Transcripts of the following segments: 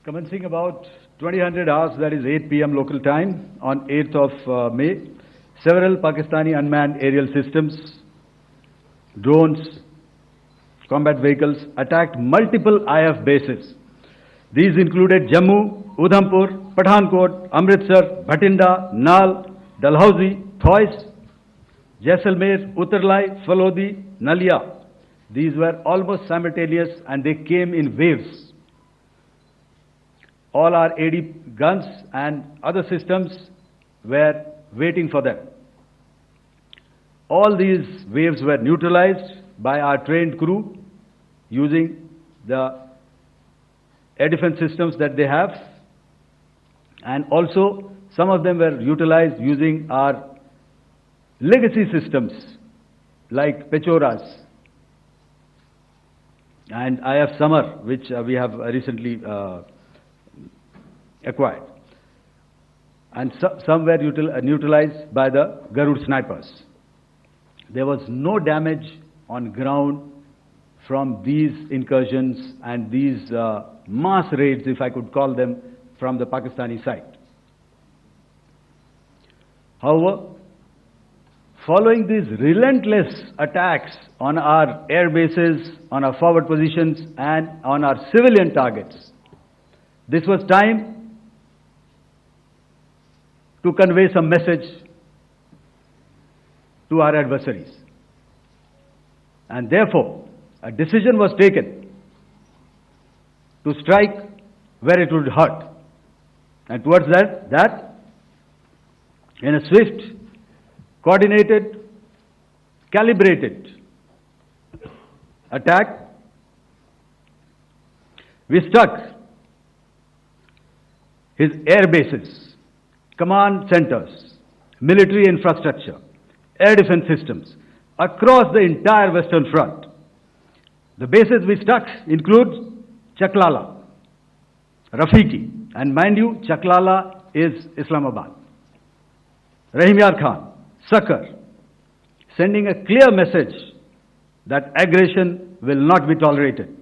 Commencing about 2000 hours, that is 8 p.m. local time, on 8th of May, several Pakistani unmanned aerial systems, drones, combat vehicles attacked multiple IAF bases. These included Jammu, Udhamur, Pathankot, Amritsar, Bathinda, Nal, Dalhousie, Thois, Jaisalmer, Uttarlai, Falodi, Nalia. These were almost simultaneous and they came in waves. All our AD guns and other systems were waiting for them. All these waves were neutralized by our trained crew using the air defense systems that they have, and also some of them were utilized using our legacy systems like Pechoras and IAF SAMAR, which we have recently acquired. And some were neutralized by the Garud snipers. There was no damage on ground from these incursions and these mass raids, if I could call them, from the Pakistani side. However, following these relentless attacks on our air bases, on our forward positions, and on our civilian targets, this was time to convey some message to our adversaries. And therefore, a decision was taken to strike where it would hurt. And towards that, in a swift, coordinated, calibrated attack, we struck his air bases, command centers, military infrastructure, air defense systems across the entire Western Front. The bases we struck include Chaklala, Rafiki, and mind you, Chaklala is Islamabad, Rahim Yar Khan, Sakar, sending a clear message that aggression will not be tolerated.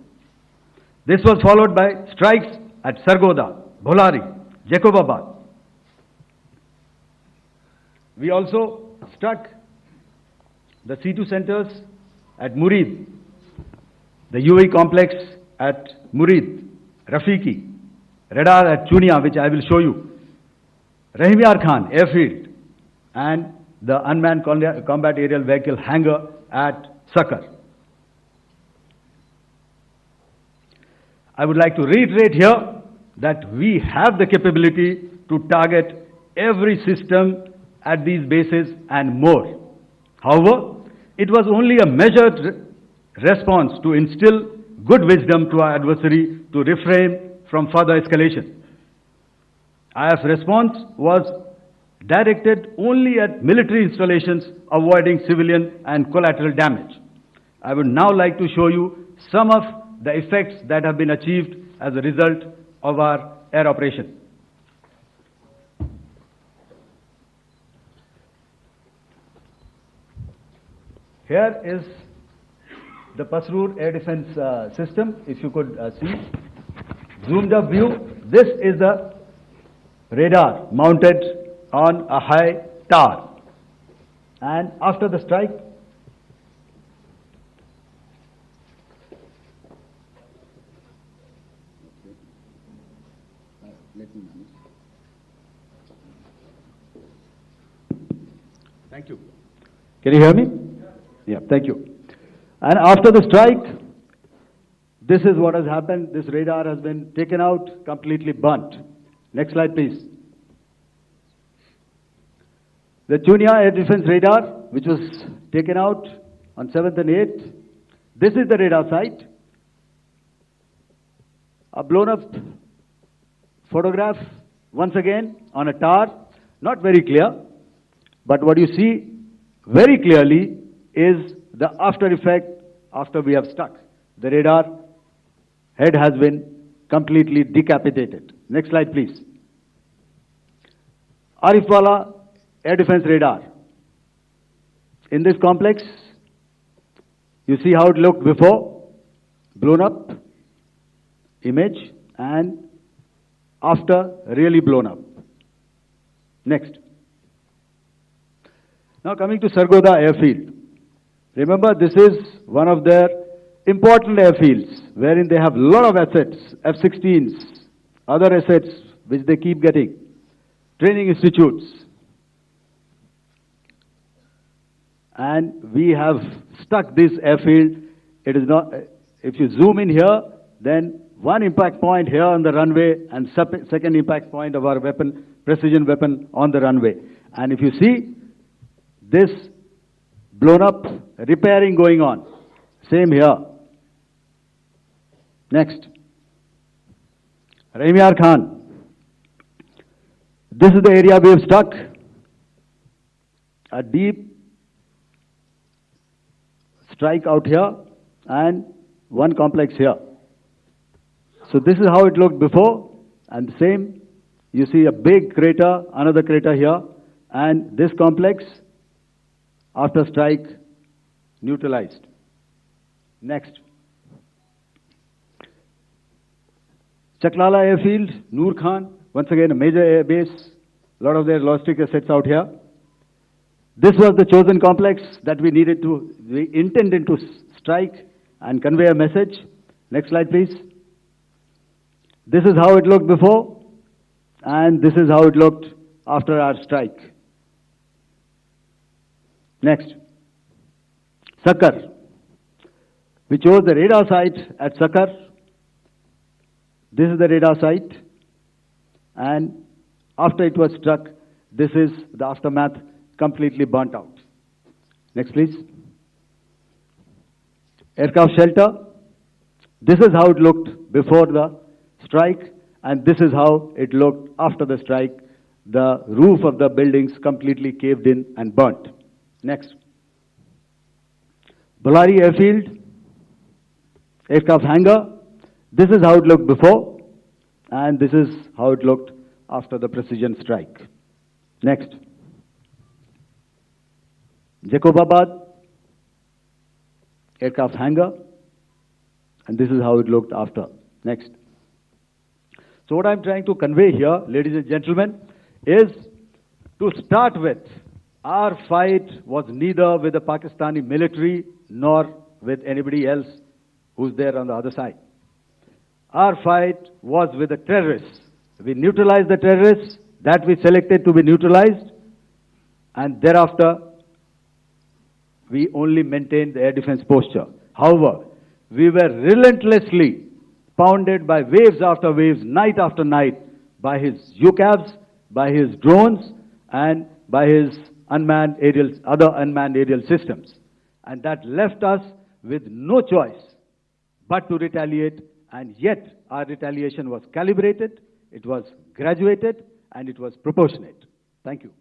This was followed by strikes at Sargoda, Bholari, Jacobabad. We also struck the C2 centers at Murid, the UAE complex at Murid, Rafiki, radar at Chunia, which I will show you, Rahim Yar Khan airfield, and the unmanned combat aerial vehicle hangar at Sakar. I would like to reiterate here that we have the capability to target every system at these bases and more. However, it was only a measured response to instill good wisdom to our adversary to refrain from further escalation. IAF's response was directed only at military installations, avoiding civilian and collateral damage. I would now like to show you some of the effects that have been achieved as a result of our air operation. Here is the Pasrur air defense system, if you could see. Zoomed up view, this is the radar mounted on a high tower. And after the strike, thank you. Can you hear me? Yeah, thank you. And after the strike, this is what has happened. This radar has been taken out, completely burnt. Next slide, please. The Chunia air defense radar, which was taken out on 7th and 8th. This is the radar site. A blown up photograph, once again, on a tower. Not very clear, but what you see very clearly is the after effect after we have struck. The radar head has been completely decapitated. Next slide, please. Arifwala air defense radar. In this complex, you see how it looked before, blown up image, and after really blown up. Next. Now coming to Sargodha airfield. Remember, this is one of their important airfields wherein they have a lot of assets, F-16s, other assets which they keep getting, training institutes. And we have stuck this airfield. It is not, if you zoom in here, then one impact point here on the runway and second impact point of our weapon, precision weapon on the runway. And if you see, this blown up, repairing going on. Same here. Next. Raimiar Khan. This is the area we have struck. A deep strike out here and one complex here. So this is how it looked before, and the same, you see a big crater, another crater here, and this complex, after strike, neutralized. Next. Chaklala airfield, Noor Khan, once again a major air base, a lot of their logistic assets out here. This was the chosen complex that we intended to strike and convey a message. Next slide, please. This is how it looked before, and this is how it looked after our strike. Next. Sakar. We chose the radar site at Sakar. This is the radar site, and after it was struck, this is the aftermath, completely burnt out. Next, please. Aircraft shelter. This is how it looked before the strike, and this is how it looked after the strike. The roof of the buildings completely caved in and burnt. Next. Ballari airfield, aircraft hangar. This is how it looked before, and this is how it looked after the precision strike. Next. Jacobabad, aircraft hangar, and this is how it looked after. Next. So what I'm trying to convey here, ladies and gentlemen, is to start with, our fight was neither with the Pakistani military nor with anybody else who's there on the other side. Our fight was with the terrorists. We neutralized the terrorists that we selected to be neutralized, and thereafter we only maintained the air defense posture. However, we were relentlessly pounded by waves after waves, night after night, by his UCAVs, by his drones, and by his other unmanned aerial systems. And that left us with no choice but to retaliate, and yet our retaliation was calibrated, it was graduated, and it was proportionate. Thank you.